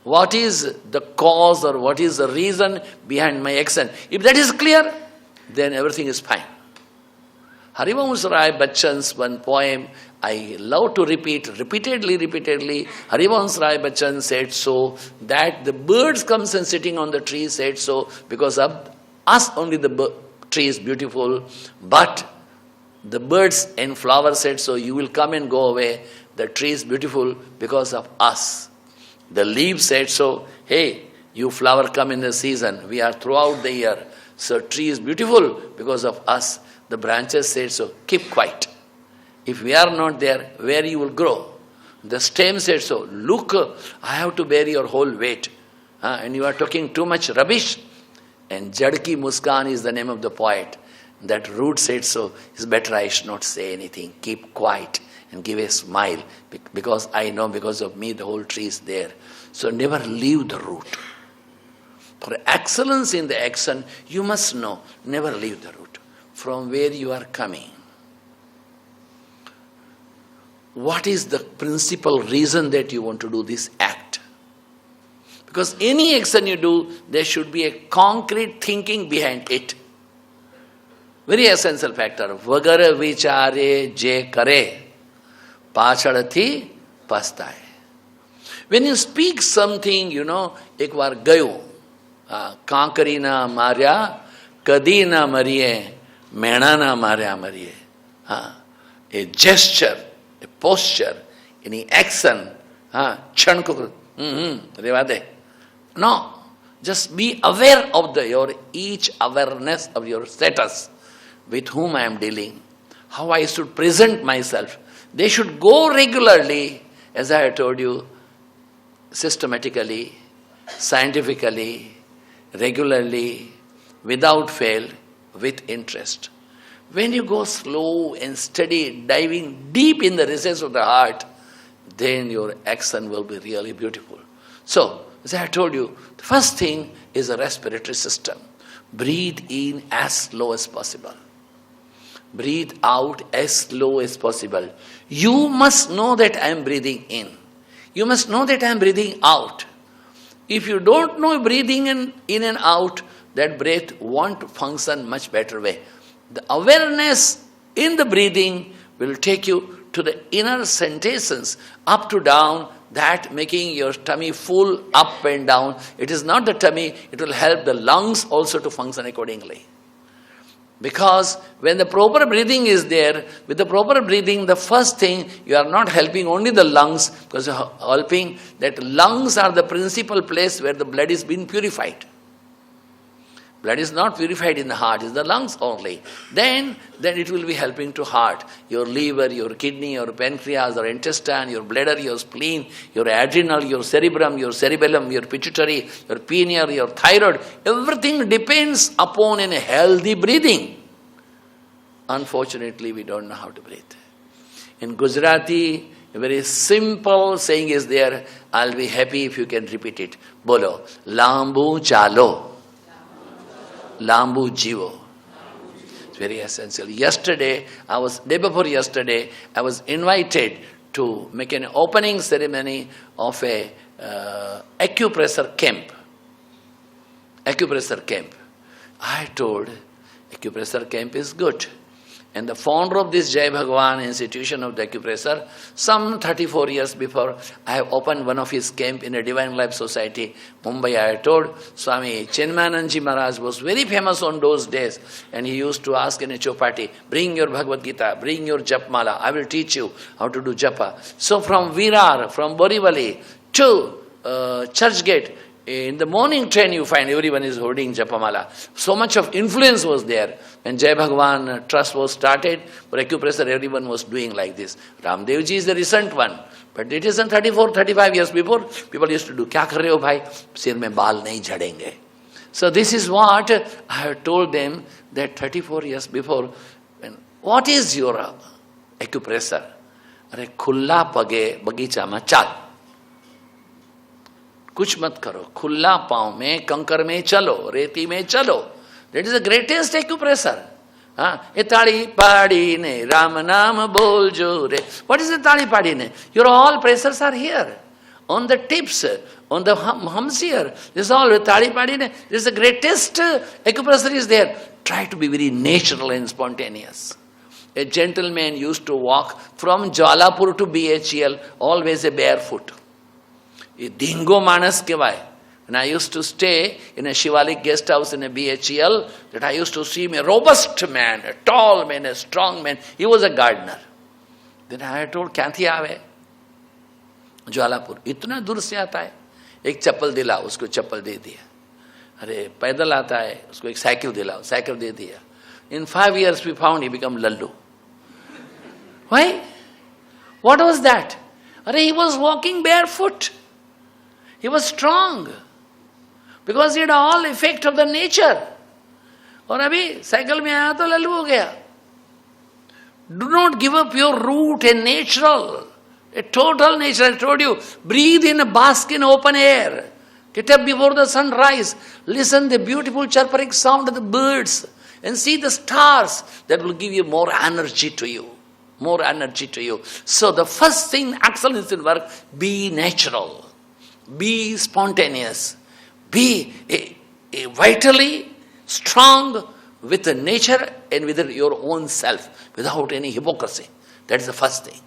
What is the cause or what is the reason behind my action? If that is clear, then everything is fine. Harivamsa Rai Bachchan's one poem, I love to repeat repeatedly. Harivamsa Rai Bachchan said so, that the birds comes and sitting on the tree said so, because of us only the tree is beautiful, but the birds and flowers said so, you will come and go away, the tree is beautiful because of us. The leaves said so, hey, you flower come in the season, we are throughout the year, so tree is beautiful because of us. The branches said so, keep quiet. If we are not there, where you will grow? The stem said so, look, I have to bear your whole weight. And you are talking too much rubbish. And Jadki Muskan is the name of the poet. That root said so, it's better I should not say anything. Keep quiet and give a smile. Because I know because of me the whole tree is there. So never leave the root. For excellence in the action, you must know, never leave the root. From where you are coming. What is the principal reason that you want to do this act? Because any action you do, there should be a concrete thinking behind it. Very essential factor. Vagara vichare je kare, pachadathi pastaye. When you speak something, ek var gayo, kankari na marya, kadi na mariye, mena na marya mariye. A gesture, a posture, any action, no, just be aware of your each awareness of your status, with whom I am dealing, how I should present myself. They should go regularly, as I have told you, systematically, scientifically, regularly, without fail, with interest. When you go slow and steady, diving deep in the recess of the heart, then your action will be really beautiful. So, as I told you, the first thing is a respiratory system. Breathe in as slow as possible. Breathe out as slow as possible. You must know that I am breathing in. You must know that I am breathing out. If you don't know breathing in and out, that breath won't function much better way. The awareness in the breathing will take you to the inner sensations, up to down, that making your tummy full, up and down. It is not the tummy, it will help the lungs also to function accordingly. Because when the proper breathing is there, with the proper breathing, the first thing, you are not helping only the lungs, because you are helping that lungs are the principal place where the blood is being purified. Blood is not purified in the heart, it's the lungs only. Then it will be helping to heart. Your liver, your kidney, your pancreas, your intestine, your bladder, your spleen, your adrenal, your cerebrum, your cerebellum, your pituitary, your pineal, your thyroid. Everything depends upon a healthy breathing. Unfortunately, we don't know how to breathe. In Gujarati, a very simple saying is there. I'll be happy if you can repeat it. Bolo, lambu chalo. Lambu Jivo. It's very essential. Day before yesterday, I was invited to make an opening ceremony of a acupressure camp. Acupressure camp. I told, acupressure camp is good. And the founder of this Jai Bhagwan institution of the acupressure, some 34 years before, I have opened one of his camp in a Divine Life Society, Mumbai. I told Swami Adhyatmanandaji Maharaj was very famous on those days, and he used to ask in a chopati, bring your Bhagavad Gita, bring your Japmala, I will teach you how to do japa. So from Virar, from Borivali to Churchgate, in the morning train you find everyone is holding Japamala. So much of influence was there. When Jai Bhagwan Trust was started, for acupressure everyone was doing like this. Ramdevji is the recent one. But it isn't 34, 35 years before, people used to do, kya kar rahe ho bhai? Sir mein baal nahi jhadenge. So this is what I have told them that 34 years before, what is your acupressure? Are khulla page bagicha ma chal. कुछ मत करो, खुला पांव में, कंकर में चलो, रेती में चलो. That is the greatest acupressure. ये ताड़ी पाड़ी ने राम नाम बोल जो रे. What is the ताड़ी पाड़ी ने? Your all pressures are here. on the tips, on the hums here. This is all with tadi padi. This is the greatest acupressure is there. Try to be very natural and spontaneous. A gentleman used to walk from Jalapur to BHEL, always a barefoot. Dingo manas kevai. And I used to stay in a Shivalik guest house in a BHEL, that I used to see him, a robust man, a tall man, a strong man. He was a gardener. Then I told, "Kya thi aave?" Jwalapur इतना दूर से आता है, एक चप्पल दिला, उसको चप्पल दे दिया. अरे पैदल आता है, उसको एक साइकिल दिलाओ, साइकिल दे दिया. In 5 years we found he become lallu. Why? What was that? Arre, he was walking barefoot. He was strong. Because he had all effect of the nature. और अभी साइकिल में आया तो लल्लू हो गया. Do not give up your root and natural. A total nature, I told you, breathe in a bask in open air. Get up before the sunrise. Listen the beautiful chirping sound of the birds. And see the stars. That will give you more energy to you. More energy to you. So the first thing, excellence in work, be natural. Be spontaneous. Be a vitally strong with the nature and with your own self. Without any hypocrisy. That is the first thing.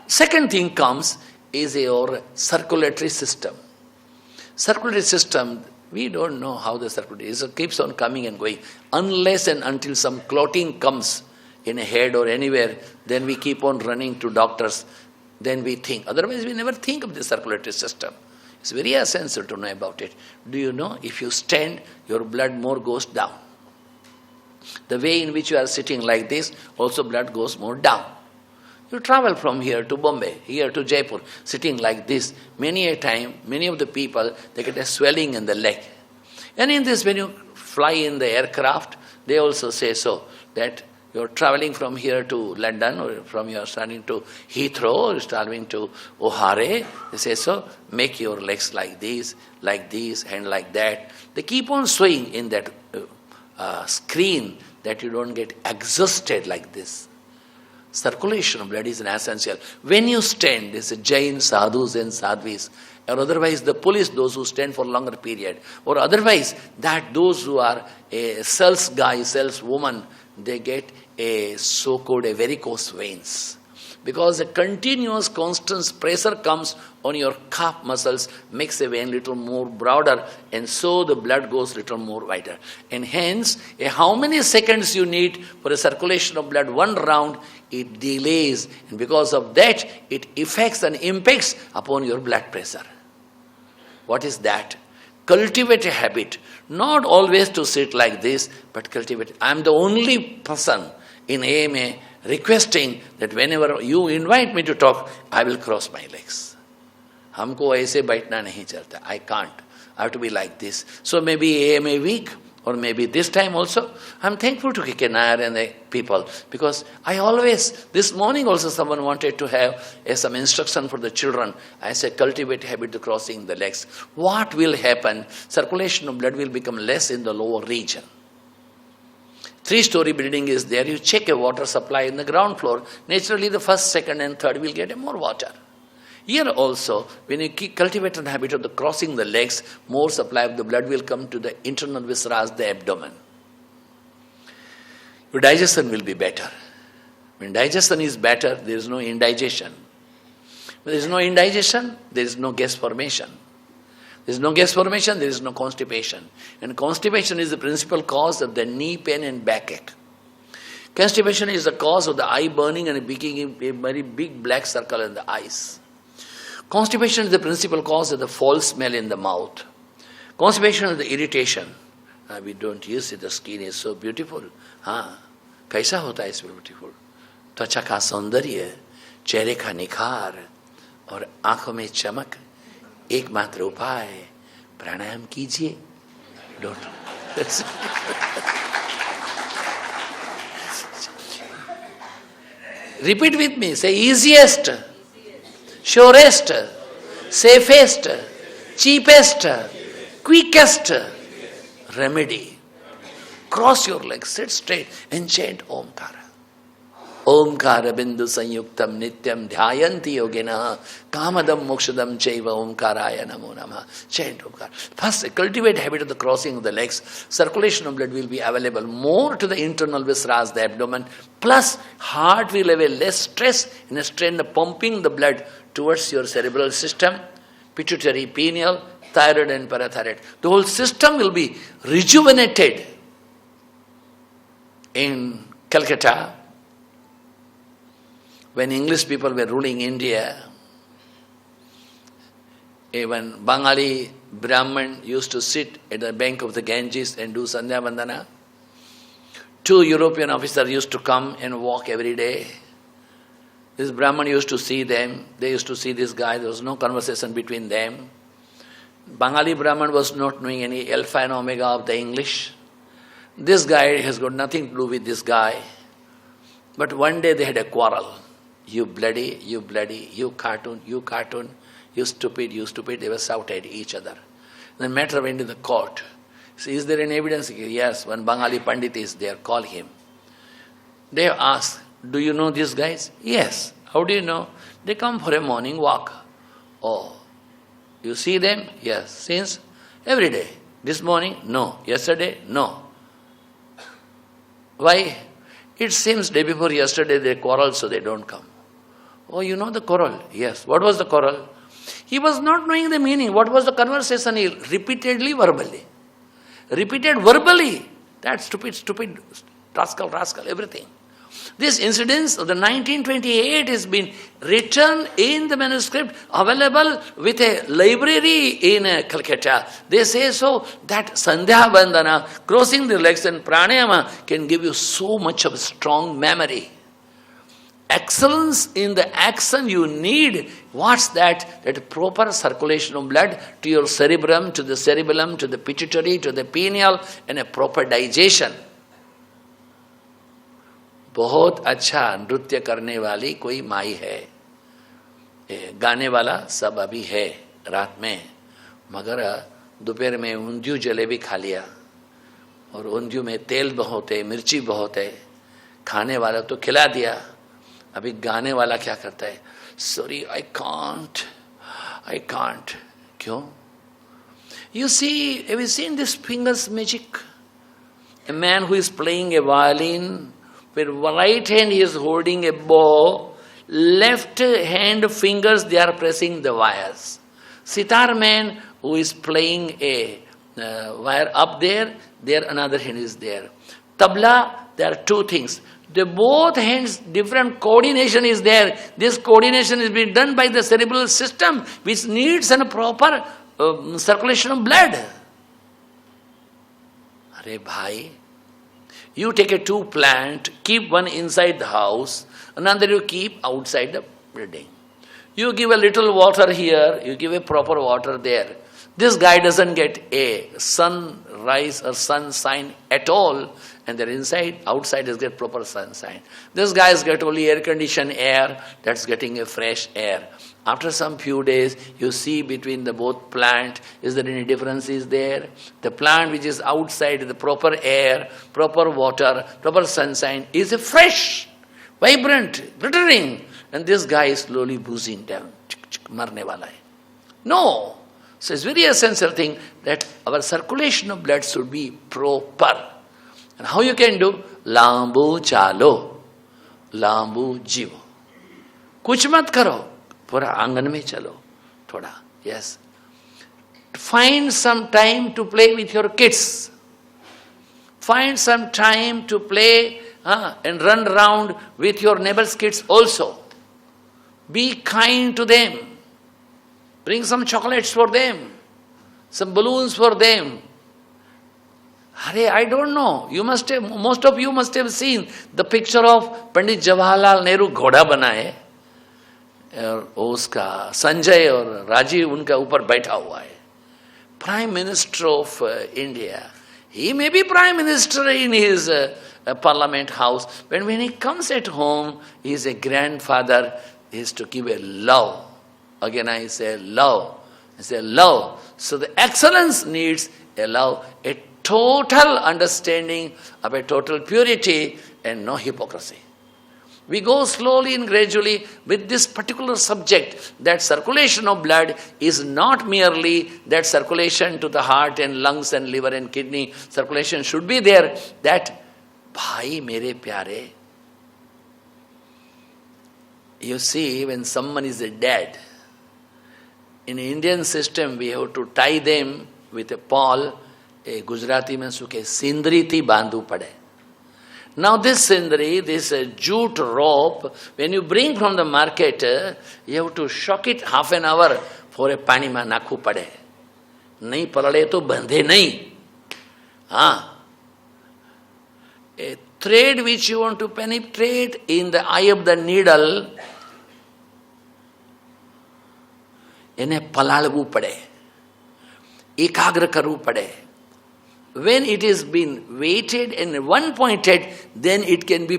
Second thing comes is your circulatory system. Circulatory system, we don't know how the circulatory is. It keeps on coming and going. Unless and until some clotting comes in a head or anywhere, then we keep on running to doctors. Then we think. Otherwise, we never think of the circulatory system. It's very essential to know about it. Do you know, if you stand, your blood more goes down. The way in which you are sitting like this, also blood goes more down. You travel from here to Bombay, here to Jaipur, sitting like this. Many a time, many of the people, they get a swelling in the leg. And in this, when you fly in the aircraft, they also say so, that you're traveling from here to London, or from you're starting to Heathrow, or you're traveling to O'Hare, they say so, make your legs like this, and like that. They keep on swaying in that screen, that you don't get exhausted like this. Circulation of blood is an essential. When you stand, there's a Jain sadhus and sadhvis, or otherwise the police, those who stand for longer period, or otherwise that those who are a sales guy, sales woman, they get a so-called a varicose veins. Because a continuous constant pressure comes on your calf muscles, makes a vein little more broader, and so the blood goes little more wider. And hence, how many seconds you need for a circulation of blood, one round, it delays, and because of that, it affects and impacts upon your blood pressure. What is that? Cultivate a habit, not always to sit like this, but cultivate. I am the only person in AMA requesting that whenever you invite me to talk, I will cross my legs. हमको ऐसे बैठना नहीं चलता. I can't. I have to be like this. So maybe AMA week, or maybe this time also, I'm thankful to K.K. Nair and the people, because I always, this morning also someone wanted to have some instruction for the children. I said, cultivate habit of crossing the legs. What will happen? Circulation of blood will become less in the lower region. 3-story building is there, you check a water supply in the ground floor, naturally the first, second and third will get more water. Here also, when you cultivate an habit of the crossing the legs, more supply of the blood will come to the internal viscera, the abdomen. Your digestion will be better. When digestion is better, there is no indigestion. When there is no indigestion, there is no gas formation. There is no gas formation, there is no constipation. And constipation is the principal cause of the knee pain and backache. Constipation is the cause of the eye burning and making a very big black circle in the eyes. Constipation is the principal cause of the foul smell in the mouth. Constipation is the irritation. We don't use it, the skin is so beautiful. कैसा होता है इस beautiful? त्वचा का सौंदर्य, चेहरे का निखार और आंखों में चमक. एकमात्र उपाय प्राणायाम कीजिए. Don't. Repeat with me. Say easiest, surest, safest, cheapest, quickest remedy. Cross your legs, sit straight and chant Om Tara. Omkara bindu sanyuktam nityam dhyayanti yogina kamadam mokshadam chaiva omkaraya namo namah. Chant Omkara. First, cultivate habit of the crossing of the legs. Circulation of blood will be available more to the internal visceras, the abdomen. Plus, heart will have a less stress in a strain of pumping the blood towards your cerebral system, pituitary, pineal, thyroid and parathyroid. The whole system will be rejuvenated. In Calcutta, when English people were ruling India, even Bengali Brahman used to sit at the bank of the Ganges and do Sandhya Vandana. 2 European officers used to come and walk every day. This Brahman used to see them, they used to see this guy, there was no conversation between them. Bengali Brahman was not knowing any alpha and omega of the English. This guy has got nothing to do with this guy. But one day they had a quarrel. You bloody, you cartoon, you stupid, they were shouting at each other. The matter went to the court. So, is there any evidence? Yes, one Bengali Pandit is there, call him. They asked, do you know these guys? Yes. How do you know? They come for a morning walk. Oh, you see them? Yes. Since? Every day. This morning? No. Yesterday? No. Why? It seems day before yesterday they quarreled, so they don't come. Oh, you know the quarrel? Yes. What was the quarrel? He was not knowing the meaning. What was the conversation? He repeatedly, verbally. Repeated verbally. That stupid, rascal, everything. This incident of the 1928 has been written in the manuscript, available with a library in Calcutta. They say so that Sandhya Vandana, crossing the legs and pranayama can give you so much of strong memory. Excellence in the action you need. What's that? That proper circulation of blood to your cerebrum, to the cerebellum, to the pituitary, to the pineal, and a proper digestion. बहुत अच्छा नृत्य करने वाली कोई माई है, गाने वाला सब अभी है रात में, मगर दोपहर में ऊंधियू जलेबी खा लिया और ऊंधियू में तेल बहुत है, मिर्ची बहुत है, खाने वाला तो खिला दिया, अभी गाने वाला क्या करता है? Sorry I can't. क्यों? You see, have you seen this fingers magic? A man who is playing a violin, with right hand he is holding a bow, left hand fingers they are pressing the wires. Sitar man who is playing a wire up there another hand is there. Tabla, there are 2 things. The both hands, different coordination is there. This coordination is being done by the cerebral system, which needs a proper circulation of blood. Arey bhai, you take a 2 plant, keep one inside the house, another you keep outside the building. You give a little water here, you give a proper water there. This guy doesn't get a sunrise or sunshine at all, and they're outside is get proper sunshine. This guy is get only air-conditioned air, that's getting a fresh air. After some few days, you see between the both plant, is there any difference is there? The plant which is outside, the proper air, proper water, proper sunshine, is a fresh, vibrant, glittering. And this guy is slowly boozing down. Marne wala hai. No. So it's very essential thing that our circulation of blood should be proper. And how you can do? Lambu chalo, lambu jivo. Kuch mat karo. पूरा आंगन में चलो थोड़ा. Yes. Find some time to play with your kids. Find some time to play and run around with your neighbor's kids also. Be kind to them. Bring some chocolates for them. Some balloons for them. Arey, I don't know. Most of you must have seen the picture of Pandit Jawaharlal Nehru घोड़ा बनाए. और उसका संजय और राजीव उनका ऊपर बैठा हुआ है. Prime Minister of India. He may be Prime Minister in his Parliament house, but when he comes at home, he is a grandfather. He is to give a love. Again I say love. I say love. So the excellence needs a love, a total understanding of a total purity and no hypocrisy. We go slowly and gradually with this particular subject, that circulation of blood is not merely that circulation to the heart and lungs and liver and kidney. Circulation should be there. That, bhai mere pyare, you see, when someone is dead, in Indian system we have to tie them with a pall, a Gujarati mein suke sindri thi bandhu pade. Now this sindri, this jute rope, when you bring from the market, you have to shock it half an hour for a pani ma nakhu pade. Nahi palade to bandhe nahi. A thread which you want to penetrate in the eye of the needle, એને પલાળવું પડે, એકાગ્ર કરવું પડે. When it is been weighted and one pointed, then it can be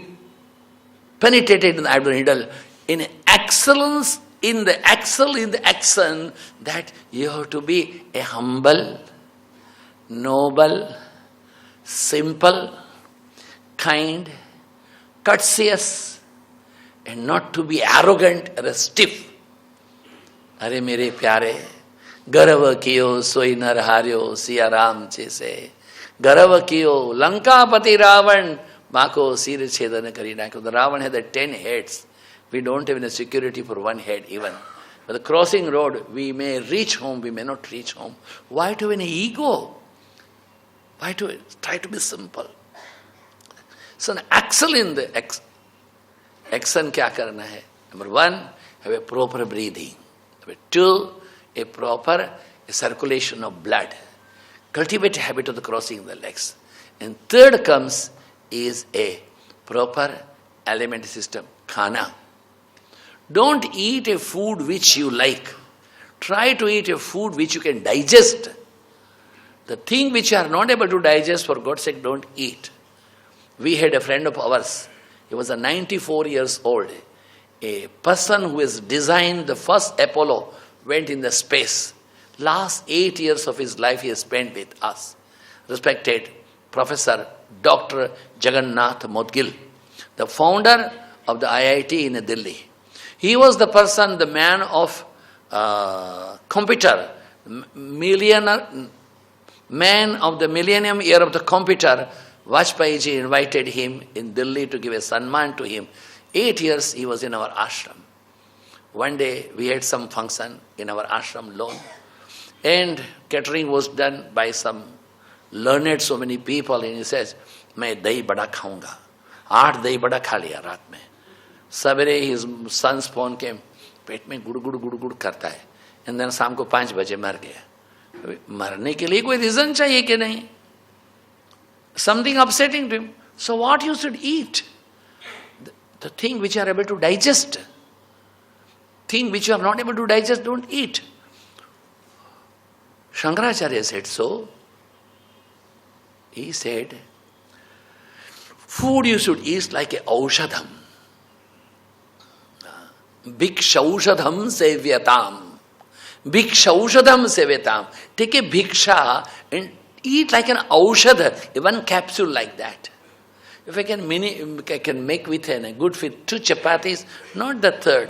penetrated in the eye of the needle. In excellence, in the action, that you have to be a humble, noble, simple, kind, courteous, and not to be arrogant or stiff. अरे मेरे प्यारे, गर्व कियो सोई नर हार्यो सिया राम जैसे, गर्व कियो लंकापति रावण माको सिर छेदन करी नाख्यो. The Ravan had the 10 heads. We don't have any security for one head even. But the crossing road, we may reach home, we may not reach home. Why to have an ego? Why to try to be simple? So excel in the action क्या करना है? Number 1, have a proper breathing. Number 2, a proper circulation of blood. Cultivate a habit of the crossing the legs. And third comes is a proper alimentary system, khana. Don't eat a food which you like. Try to eat a food which you can digest. The thing which you are not able to digest, for God's sake, don't eat. We had a friend of ours. He was a 94 years old. A person who has designed the first Apollo went in the space. Last 8 years of his life he has spent with us. Respected Professor Dr. Jagannath Modgil, the founder of the IIT in Delhi. He was the person, the man of computer, man of the millennium year of the computer. Vajpayee ji invited him in Delhi to give a sanman to him. 8 years he was in our ashram. One day we had some function in our ashram alone, and catering was done by some learned so many people, and he says, मैं दही बड़ा खाऊंगा. 8 दही बड़ा खा लिया रात में. सवेरे his son's phone came, पेट में गुड़ गुड़ गुड़ गुड़ करता है, and then शाम को 5 बजे मर गया. मरने के लिए कोई रीजन चाहिए कि नहीं? Something upsetting to him. So what you should eat? The thing which you are able to digest. Thing which you are not able to digest, don't eat. Shankaracharya said so. He said, food you should eat like a aushadham. Bhikshaushadham sevyatam. Bhikshaushadham sevyatam. Take a bhiksha and eat like an aushadha, one capsule like that. If I can make with a good fit 2 chapatis, not the third.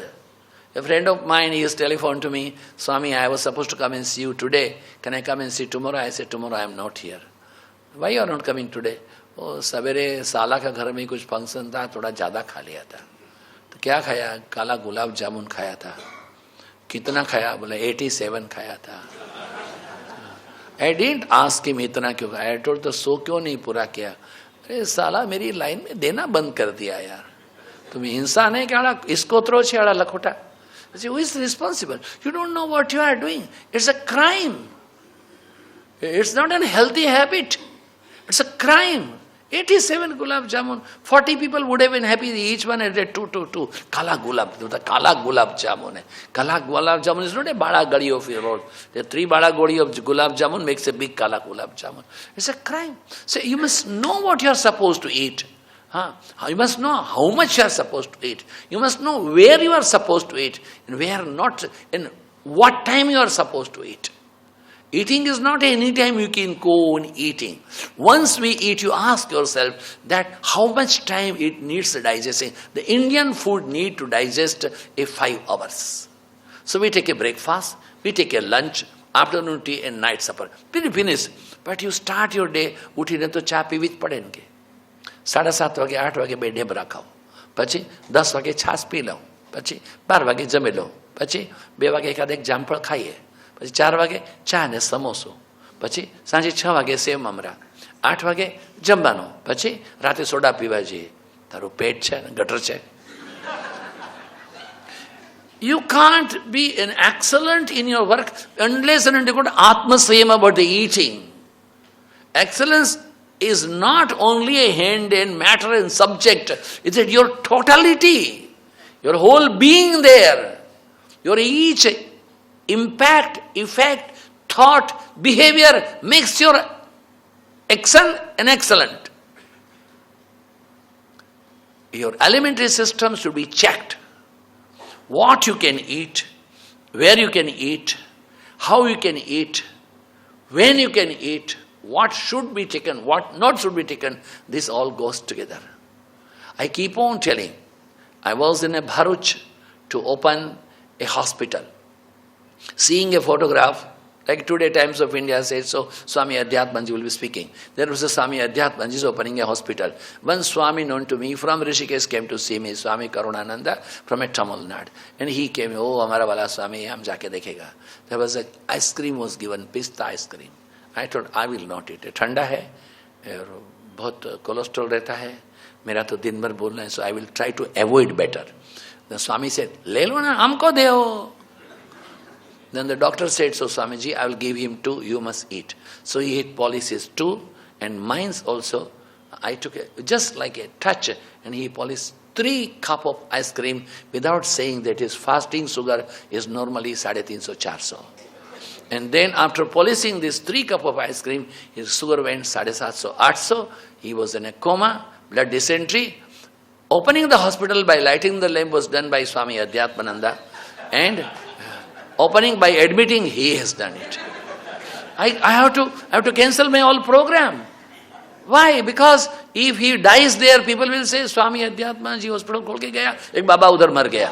A friend of mine, he has telephoned to me, Swami, I was supposed to come and see you today. Can I come and see tomorrow? I said, tomorrow I am not here. Why you are not coming today? Oh, सवेरे साला का घर में कुछ function था, थोड़ा ज़्यादा खा लिया था. तो क्या खाया? काला गुलाब जामुन खाया था. कितना खाया? बोला 87 खाया था. I didn't ask him इतना क्यों खाया. I told the so क्यों नहीं पूरा किया? अरे साला मेरी लाइन में देना बंद कर दिया यार. तुम इंसान है क्या? इसको त्रो छेड़ा Lakhota. Who is responsible? You don't know what you are doing. It's a crime. It's not a healthy habit. It's a crime. 87 gulab jamun. 40 people would have been happy. Each one had 2. Kala gulab. The kala gulab jamun. Kala gulab jamun is not a bada gadi of your road. The 3 bada gadi of gulab jamun makes a big kala gulab jamun. It's a crime. So you must know what you are supposed to eat. You must know how much you are supposed to eat. You must know where you are supposed to eat and where not, and what time you are supposed to eat. Eating is not any time you can go on eating. Once we eat, you ask yourself that how much time it needs digesting. The Indian food need to digest in 5 hours. So we take a breakfast, we take a lunch, afternoon tea and night supper. Finish. But you start your day, ઉઠીને તો ચા PV જ પડે ને કે 7:30 વાગે 8 વાગે બે ઢેબરા ખાઓ, પછી 10 વાગે છાશ પી લઉં, પછી 12 વાગે જમી લઉં, પછી 2 વાગે એકાદ એક જામફળ ખાઈએ, પછી 4 વાગે ચા ને સમોસો, પછી સાંજે 6 વાગે સેવ મમરા, 8 વાગે જમવાનું, પછી રાતે સોડા પીવા જઈએ. તારું પેટ છે ને ગટર છે. You can't be an excellent in your work unless and until you got Atma Sayama about the eating. Excellence is not only a hand and matter and subject. It's at your totality, your whole being there. Your each impact, effect, thought, behavior makes your action an excellent. Your alimentary system should be checked. What you can eat, where you can eat, how you can eat, when you can eat, what should be taken, what not should be taken, this all goes together. I keep on telling, I was in a Bharuch to open a hospital. Seeing a photograph, like today Times of India says, so Swami Adhyatmanandaji will be speaking. There was a Swami Adhyatmanandaji opening a hospital. One Swami known to me from Rishikesh came to see me, Swami Karunananda from a Tamil Nadu. And he came, oh, Amara wala Swami, hum jaake dekhega. There was a ice cream was given, pista ice cream. I thought, I will not eat it. Thanda hai, bahut cholesterol rehta hai, mera to din bhar bolna hai, so I will try to avoid better. The Swami said, le lo na, humko deo. Then the doctor said, so Swamiji, I will give him 2, you must eat. So he ate policies 2 and mines also. I took it just like a touch and he polished 3 cup of ice cream without saying that his fasting sugar is normally 350-400. And then after polishing this 3 cup of ice cream, his sugar went 750-800. He was in a coma, blood dysentery. Opening the hospital by lighting the lamp was done by Swami Adhyatmananda. And opening by admitting, he has done it. I have to cancel my whole program. Why? Because if he dies there, people will say, Swami Adhyatmanandaji hospital khol ke gaya, ek baba udhar mar gaya.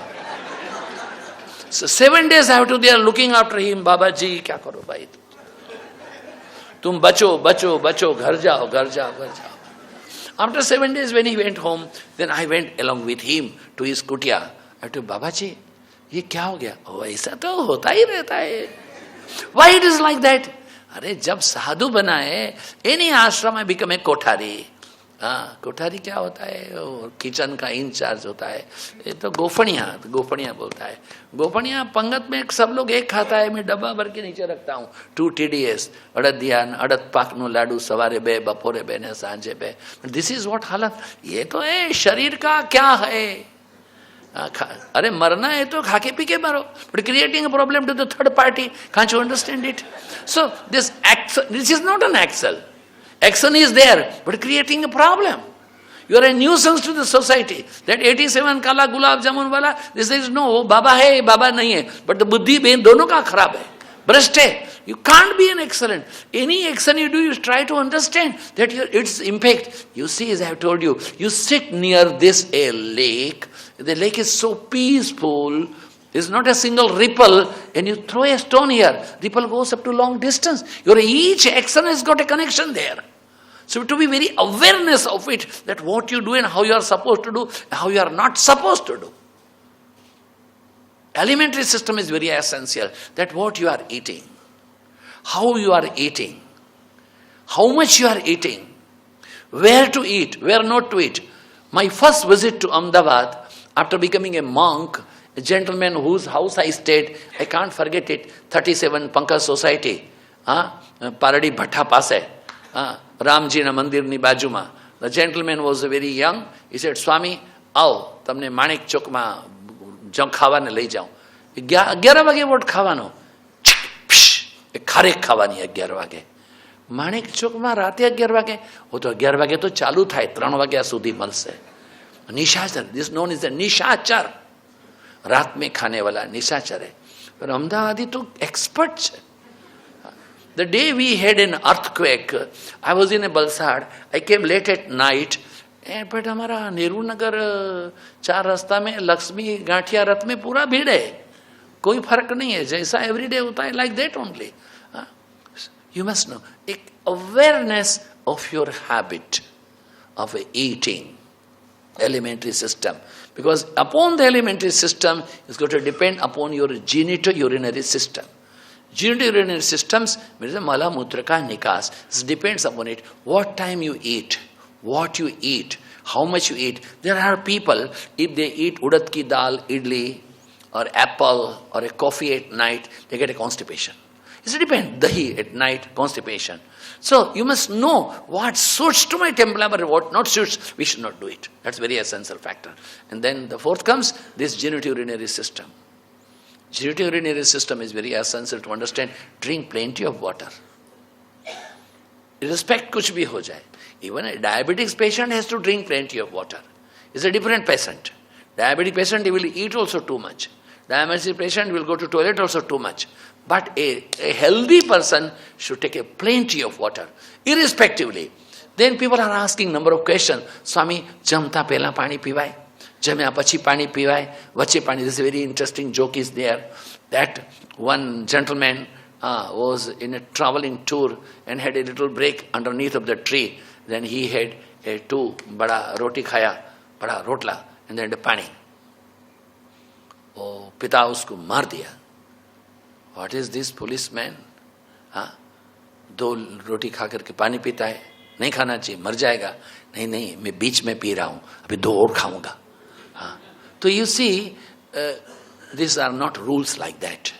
So 7 days I have to there looking after him. Baba ji, kya karo bhai? Tum bacho, ghar jao. After 7 days when he went home, then I went along with him to his kutia. I told Baba ji, ये क्या हो गया? ओ ऐसा तो होता ही रहता है. Why it is like that? अरे जब साधु बना है, any ashram में become a कोठारी. हाँ, कोठारी क्या होता है? किचन का इंचार्ज होता है. ये तो गोफनिया बोलता है. गोफनिया पंगत में सब लोग एक खाता है. मैं डब्बा भर के नीचे रखता हूँ. 2 TDS, अड़द ध्यान, अड़द पाक नो लाडू सवारे बे, बपोरे बे ने सांझे बे. This is what हालत. ये तो है शरीर का क्या है? अरे मरना है तो खाके पी के मरो. But creating a problem to the third party, can't you understand it? So this is not an action. Action is there, but creating a problem. You are a nuisance to the society. That 87 kala gulab jamun wala, this is no, baba hai, baba nahi hai. But the buddhi bein dono ka kharab hai. Bhrasht hai. You can't be an excellent. Any action you do, you try to understand that its impact. You see, as I have told you, you sit near this a lake. The lake is so peaceful. There is not a single ripple. And you throw a stone here. Ripple goes up to long distance. Your each action has got a connection there. So to be very awareness of it, that what you do and how you are supposed to do, and how you are not supposed to do. Alimentary system is very essential. That what you are eating, how you are eating, how much you are eating, where to eat, where not to eat. My first visit to Ahmedabad, after becoming a monk, a gentleman whose house I stayed, I can't forget it, 37 Pankaj Society, Paradi Bhatta Pase, Ramji na Mandir ni Bajuma. The gentleman was very young. He said, Swami, आओ, तमने माणिक चौक में जम खावाने ले जाऊं. 11 वागे vote खावानो. खारेक खावानी 11 वागे. माणिक चौक में राते 11 वागे. वो तो 11 वागे तो चालू था, 3 वाग्या સુધી મળશે. निशाचर, दिस नोन इज द निशाचर. रात में खाने वाला निशाचर है. पर अहमदाबादी तो एक्सपर्ट है. The day we had an earthquake, I was in a Balsad, I came late at night, but हमारा नेहरू नगर 4 रास्ता में लक्ष्मी गांठिया रथ में पूरा भीड़ है, कोई फर्क नहीं है, जैसा एवरीडे होता है, like that only. You must know, awareness of your habit of eating, alimentary system. Because upon the alimentary system, it's going to depend upon your genitourinary system. Genitourinary systems, mala mutra ka nikas, it depends upon it. What time you eat, what you eat, how much you eat. There are people, if they eat urad ki dal, idli, or apple, or a coffee at night, they get a constipation. It depends, dahi at night, constipation. So you must know what suits to my temperament, what not suits, we should not do it. That's very essential factor. And then the fourth comes this genitourinary system. Genitourinary system is very essential to understand. Drink plenty of water. Irrespect kuch bhi ho jaye. Even a diabetic patient has to drink plenty of water. It's a different patient. Diabetic patient, he will eat also too much. Diabetic patient will go to toilet also too much. But a healthy person should take a plenty of water, irrespectively. Then people are asking number of questions. Swami, jamta pehla pani pivai? Jamya pachi pani pivai? Vache pani? This is a very interesting joke is there. That one gentleman was in a traveling tour and had a little break underneath of the tree. Then he had a 2 bada roti khaya, bada rotla, and then the pani. Oh, pita usko maar diya. What is this policeman? 2 रोटी खा करके पानी पीता है, नहीं खाना चाहिए, मर जाएगा. नहीं, मैं बीच में पी रहा हूं, अभी 2 और खाऊंगा. So you see, these are not rules like that.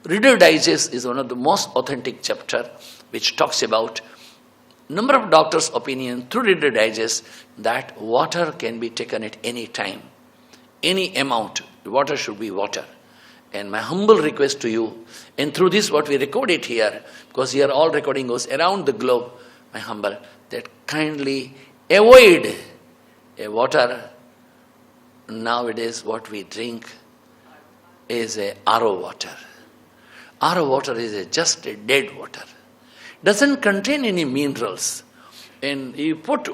Reader Digest is one of the most authentic chapter which talks about number of doctors' opinion through Reader Digest that water can be taken at any time, any amount. Water should be water. And my humble request to you, and through this what we record it here, because here all recording goes around the globe, my humble, that kindly avoid a water. Nowadays what we drink is a RO water. RO water is just a dead water. Doesn't contain any minerals. And you put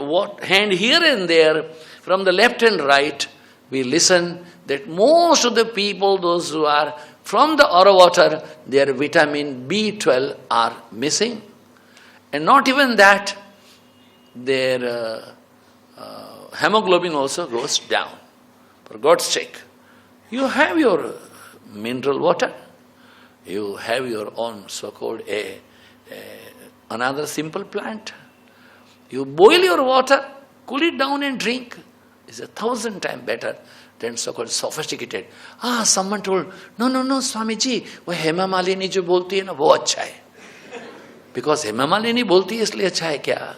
hand here and there, from the left and right, we listen that most of the people, those who are from the RO water, their vitamin B12 are missing. And not even that, their hemoglobin also goes down. For God's sake, you have your mineral water, you have your own so-called another simple plant. You boil your water, cool it down and drink. It's 1,000 times better than so-called sophisticated. Someone told, no, Swamiji, वो हेमा मालिनी जो बोलती है ना, वो अच्छा है. Because Hema Malini बोलती है इसलिए अच्छा है क्या?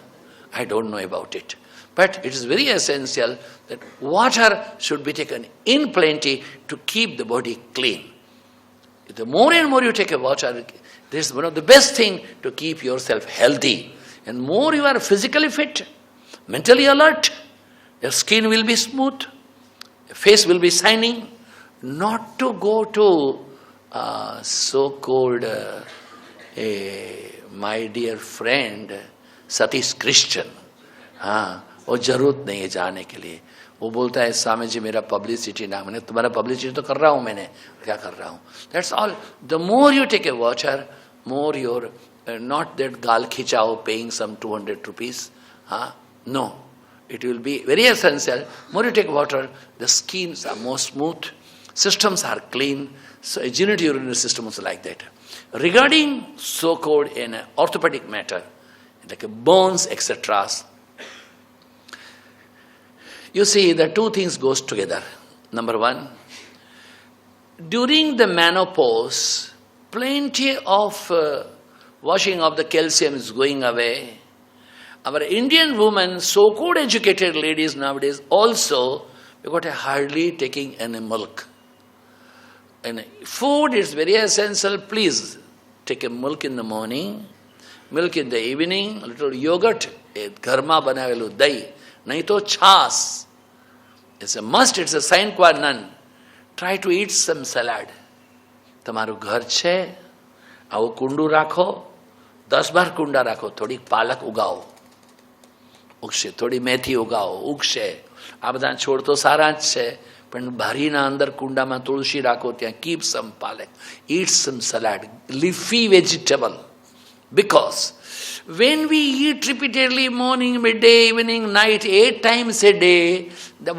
I don't know about it. But it is very essential that water should be taken in plenty to keep the body clean. The more and more you take a water, this is one of the best things to keep yourself healthy. And more you are physically fit, mentally alert, your skin will be smooth, your face will be shining. Not to go to so-called my dear friend Satish Christian. वो जरूरत नहीं है जाने के लिए. वो बोलता है स्वामी जी मेरा पब्लिसिटी ना, मैंने तुम्हारा पब्लिसिटी तो कर रहा हूँ, मैंने क्या कर रहा हूँ. That's all. The more you take a water, more your not that gal khichao paying some 200 rupees. No, it will be very essential. More you take water, the skins are more smooth, systems are clean. So a genitourinary system is like that. Regarding so-called in orthopedic matter, like bones, etc. You see, the two things goes together. Number one, during the menopause, plenty of washing of the calcium is going away. Our Indian women, so-called educated ladies nowadays also, we got hardly taking any milk. And food is very essential. Please take a milk in the morning, milk in the evening, a little yogurt, gharma banavelu dahi. Nahi to chas. It's a must, it's a sine qua non. Try to eat some salad. તમારું ઘર છે, આવો કુંડું રાખો, 10-12 કુંડા રાખો, થોડીક પાલક ઉગાવો, ઉગશે. થોડી મેથી ઉગાવો, ઉગશે. આ બધા છોડ તો સારા જ છે, પણ બારીના અંદર કુંડામાં તુલસી રાખો, ત્યાં keep sum palak, eat some salad, leafy vegetable. Because when we eat repeatedly, morning, midday, evening, night, 8 times a day,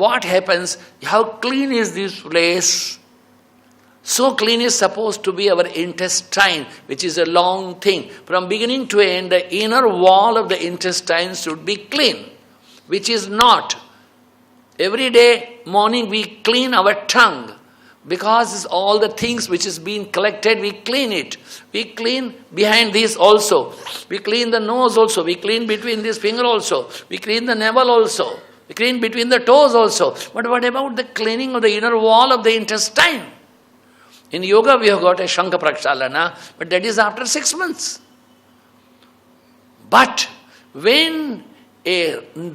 what happens? How clean is this place? So clean is supposed to be our intestine, which is a long thing. From beginning to end, the inner wall of the intestine should be clean, which is not. Every day, morning, we clean our tongue. Because all the things which is being collected, we clean it. We clean behind this also. We clean the nose also. We clean between this finger also. We clean the navel also. We clean between the toes also. But what about the cleaning of the inner wall of the intestine? In yoga, we have got a Shankha Prakshalana, but that is after 6 months. But when a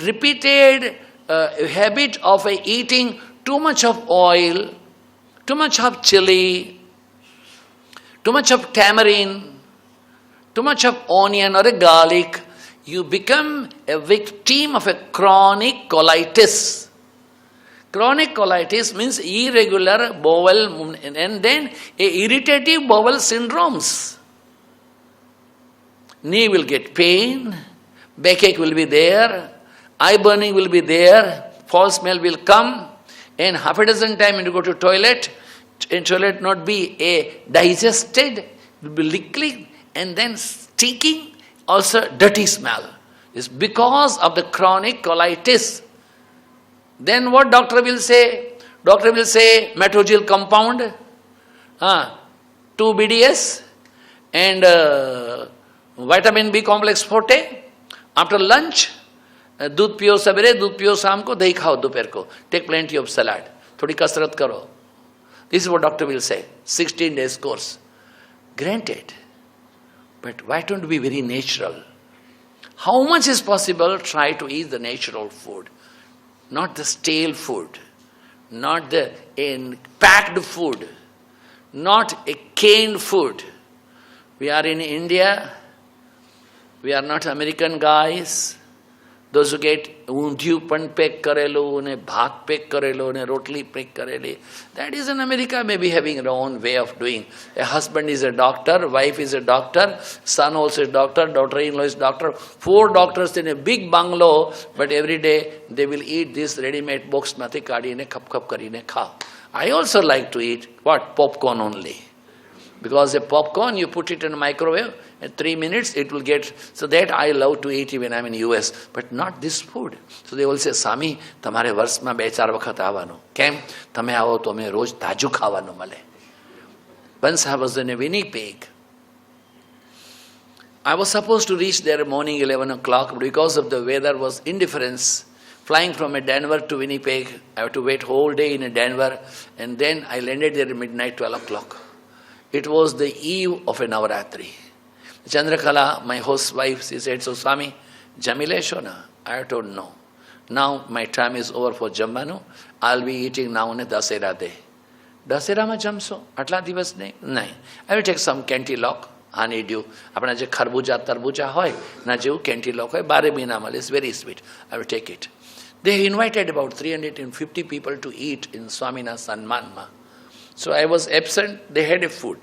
repeated habit of eating too much of oil, too much of chili, too much of tamarind, too much of onion or a garlic, you become a victim of a chronic colitis. Chronic colitis means irregular bowel and then irritative bowel syndromes. Knee will get pain, backache will be there, eye burning will be there, foul smell will come, and half a dozen times when you go to toilet, in toilet not be a digested, it will be liquid and then stinking, also dirty smell. It's because of the chronic colitis. Then what doctor will say? Doctor will say metrogyl compound, 2 BDS and vitamin B complex forte. After lunch, दूध पियो सवेरे, दूध पियो शाम को, दही खाओ दोपहर को, टेक प्लेंटी ऑफ सलाड, थोड़ी कसरत करो. This is what doctor will say. 16 days course. Granted. But why don't we be very natural? How much is possible, try to eat the natural food. Not the stale food. Not the packed food. Not a canned food. We are in India. We are not American guys. Those who get ઊંધિયું પણ pack કરેલું ને ભાત pack કરેલો ને રોટલી pack કરેલી, that is in America maybe having their own way of doing. A husband is a doctor, wife is a doctor, son also is doctor, daughter-in-law is doctor, 4 doctors in a big bungalow, but every day they will eat this ready-made box માંથી કાઢીને ખપ કરીને ખાઓ. I also like to eat what? Popcorn only. Because a popcorn, you put it in a microwave, in 3 minutes it will get, so that I love to eat when I'm in US, but not this food. So they will say, Swami, તમારે વર્ષમાં 2-4 વખત આવવાનું. કેમ? તમે આવો તો અમે રોજ તાજું ખાવાનું મળે. Once I was in a Winnipeg. I was supposed to reach there morning 11 o'clock, but because of the weather was indifference, flying from a Denver to Winnipeg, I had to wait whole day in a Denver, and then I landed there at midnight, 12 o'clock. It was the eve of a Navaratri. Chandrakala, my host wife, she said, so Swami, Jamile Shona? I told no. Now my time is over for Jammanu. I'll be eating now on a Dasera day. Dasera ma jamso? Atla divas nahi? Nahi. I will take some cantaloupe, honeydew. Apna je kharbuja, tarbuja hoy, na jevu cantaloupe hoy, 12 mahina male. It's very sweet. I will take it. They invited about 350 people to eat in Swamina Sanmanma. So I was absent, they had a food.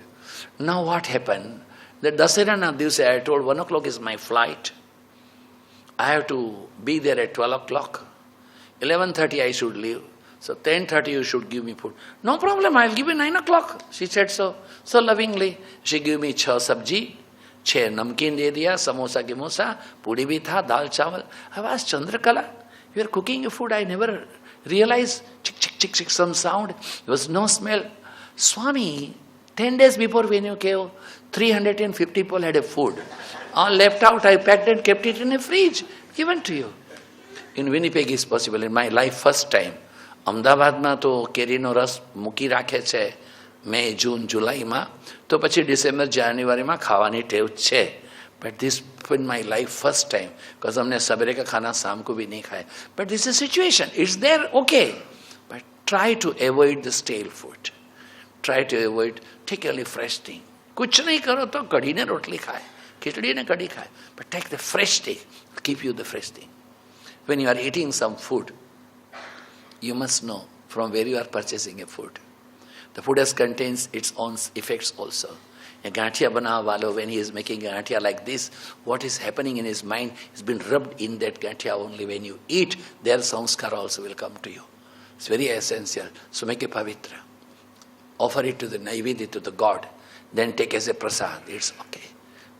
Now what happened? The Dasera na divse, I told 1 o'clock is my flight. I have to be there at 12 o'clock. 11:30 I should leave. So 10:30 you should give me food. No problem, I'll give you 9 o'clock. She said so lovingly. She gave me 6 sabji, 6 namkeen de diya, samosa gimosa, puri bhi tha, dal chawal. I asked Chandrakala, you are cooking your food, I never realized. Chick, some sound. There was no smell. Swami, 10 days before when you came, 350 people had a food. All left out, I packed and kept it in a fridge, given to you. In Winnipeg is possible. In my life, first time. અમદાવાદમાં તો કેરીનો રસ મૂકી રાખે છે મે, જૂન, જુલાઈમાં, તો પછી ડિસેમ્બર, જાન્યુઆરીમાં ખાવાની ટેવ છે. But this in my life first time, because हमने सवेरे का खाना शाम को भी नहीं खाया. But this is a situation. It's there, okay. But try to avoid the stale food. Try to avoid, take only fresh thing. कुछ नहीं करो तो कढ़ी ने रोटली खाए. khichdi ne kadi khai. But take the fresh thing, keep you the fresh thing. When you are eating some food, you must know from where you are purchasing a food. The food has contains its own effects also. A gathia banawalo, when he is making a gathia like this, what is happening in his mind is been rubbed in that gathia only. When you eat, their samskara also will come to you. It's very essential. So make a pavitra. Offer it to the Naivedya, to the God. Then take as a prasad. It's okay.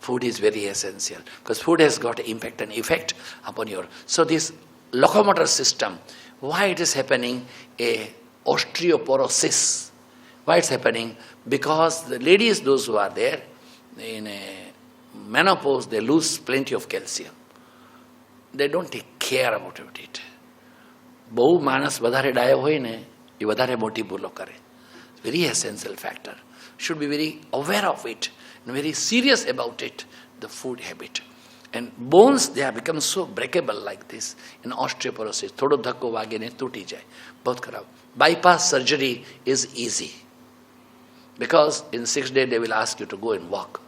Food is very essential. Because food has got impact and effect upon your... So this locomotor system, why it is happening? A osteoporosis. Why it's happening? Because the ladies, those who are there, in a menopause, they lose plenty of calcium. They don't take care about it. બહુ માણસ વધારે ડાયો હોય ને એ વધારે મોટી ભૂલો કરે. Very essential factor. Should be very aware of it and very serious about it, the food habit. And bones, they have become so breakable like this in osteoporosis. થોડો ધક્કો વાગે ને તૂટી જાય. बहुत खराब. Bypass surgery is easy. Because in 6 days they will ask you to go and walk.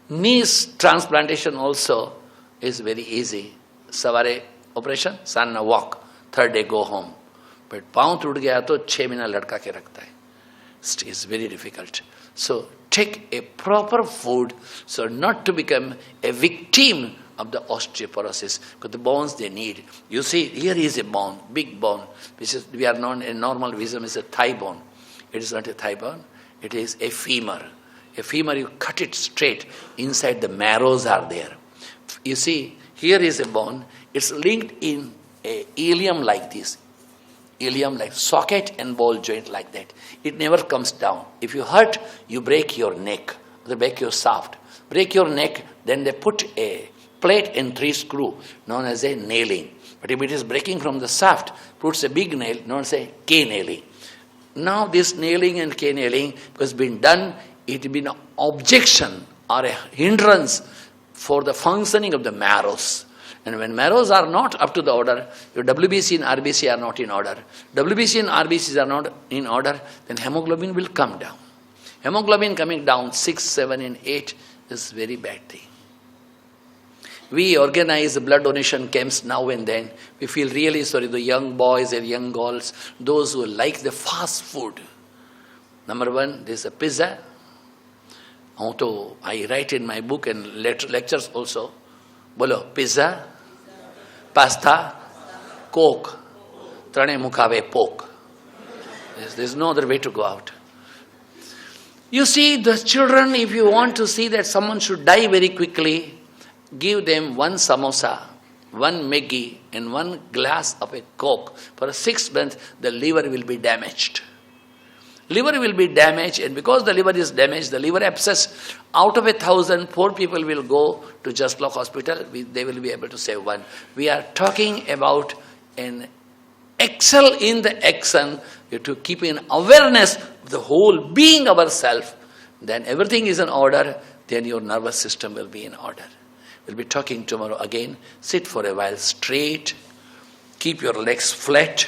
Knees transplantation also is very easy. सवारे operation, साँझ walk. Third day go home. But पाँव टूट गया तो 6 महीना लटका के रखता है. It's very difficult. So take a proper food so not to become a victim of the osteoporosis. Because the bones they need. You see, here is a bone, big bone, which is, we are known in normal wisdom is a thigh bone. It is not a thigh bone. It is a femur. A femur, you cut it straight. Inside the marrows are there. You see, here is a bone. It's linked in a ilium like this. Ilium like socket and ball joint like that. It never comes down. If you hurt, you break your neck. They break your shaft. Break your neck, then they put a plate and 3 screw known as a nailing. But if it is breaking from the shaft, puts a big nail known as a K-nailing. Now this nailing and K-nailing has been done, it has been an objection or a hindrance for the functioning of the marrows. And when marrows are not up to the order, your WBC and RBC are not in order. WBC and RBCs are not in order, then hemoglobin will come down. Hemoglobin coming down 6, 7 and 8 is very bad thing. We organize blood donation camps now and then. We feel really sorry, the young boys and young girls, those who like the fast food. Number 1, there's a pizza. Although I write in my book and lectures also, bolo, pizza, pasta, coke, trane mukave poke. There's no other way to go out. You see, the children, if you want to see that someone should die very quickly, give them 1 samosa, 1 Maggi and 1 glass of a coke. For 6 months, the liver will be damaged. Liver will be damaged, and because the liver is damaged, the liver abscess, out of 1,000, 4 people will go to Just Block Hospital. They will be able to save 1. We are talking about an excel in the action, to keep in awareness of the whole being ourselves. Then everything is in order, then your nervous system will be in order. We'll be talking tomorrow again. Sit for a while straight. Keep your legs flat.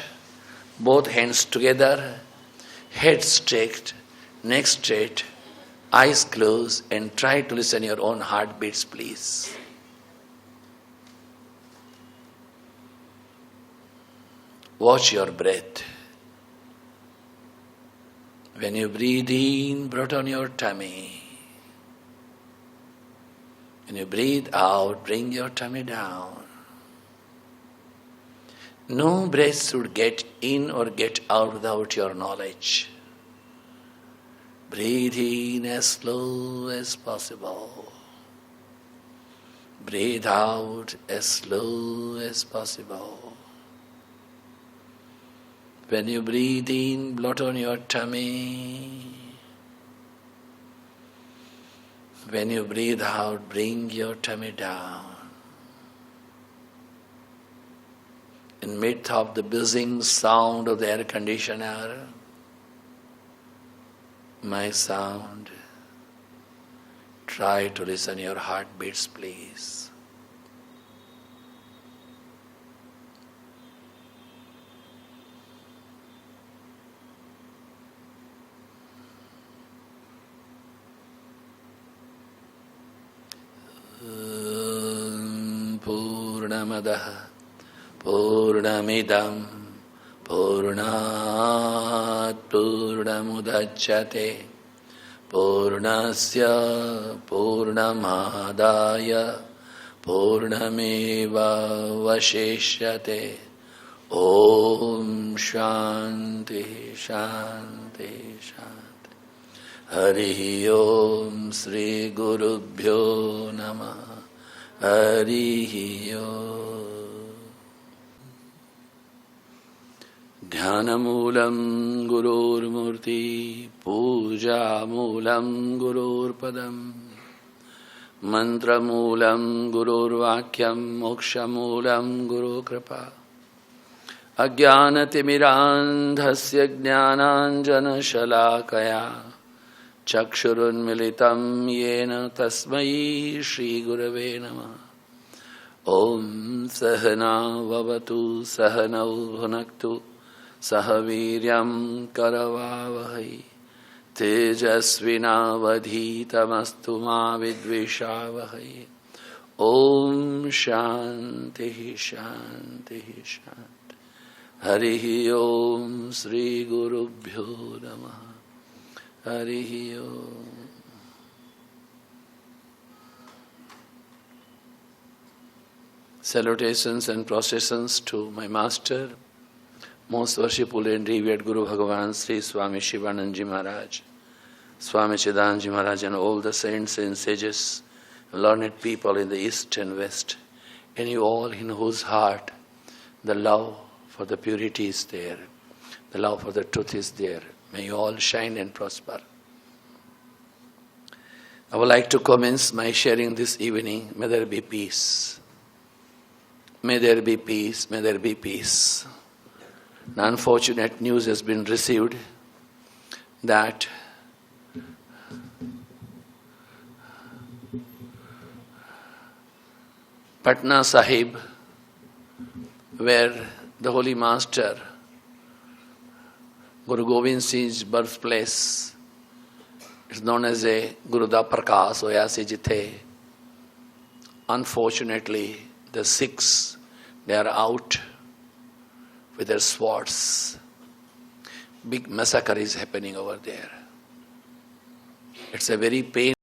Both hands together. Head straight. Neck straight. Eyes closed. And try to listen to your own heartbeats, please. Watch your breath. When you breathe in, breathe on your tummy. When you breathe out, bring your tummy down. No breath should get in or get out without your knowledge. Breathe in as slow as possible. Breathe out as slow as possible. When you breathe in, blot on your tummy. When you breathe out, bring your tummy down. In midst of the buzzing sound of the air conditioner, my sound, try to listen to your heartbeats, please. Purnamadah Purnamidam Purnat Purnamudachyate Purnasya Purnamadaya Purnameva Vashishyate. Om Shanti Shanti Shanti. Hari Om Sri Gurubhyo Namah. Hari Om. Dhanamulam Gurur Murti Puja Mulam Gurur Padam Mantramulam Gurur Vakyam Moksha Mulam Guru Kripa Ajnanatimirandhasya Jnananjana Shalakaya Chakshurunmilitam Yena Tasmai Shri Gurave Namah. Om Sahana Vavatu Sahanau Bhunaktu Sahaviryam Karavavahai Tejasvinavadhitamastu ma vidvishavahai. Om Shanti Shanti Shanti. Hari Om Sri Gurubhyo Namah. Hari Om. Salutations and processions to my master, most worshipful and revered Guru Bhagavan Sri Swami Shivanandaji Maharaj, Swami Chidanandaji Maharaj, and all the saints and sages, learned people in the east and west, and you all in whose heart the love for the purity is there, the love for the truth is there. May you all shine and prosper. I would like to commence my sharing this evening. May there be peace. May there be peace. May there be peace. The unfortunate news has been received that Patna Sahib, where the Holy Master, Guru Gobind Singh's birthplace, is known as a Guruda Prakash, Oyase Jithe. Unfortunately, the Sikhs, they are out with their swords. Big massacre is happening over there. It's a very painful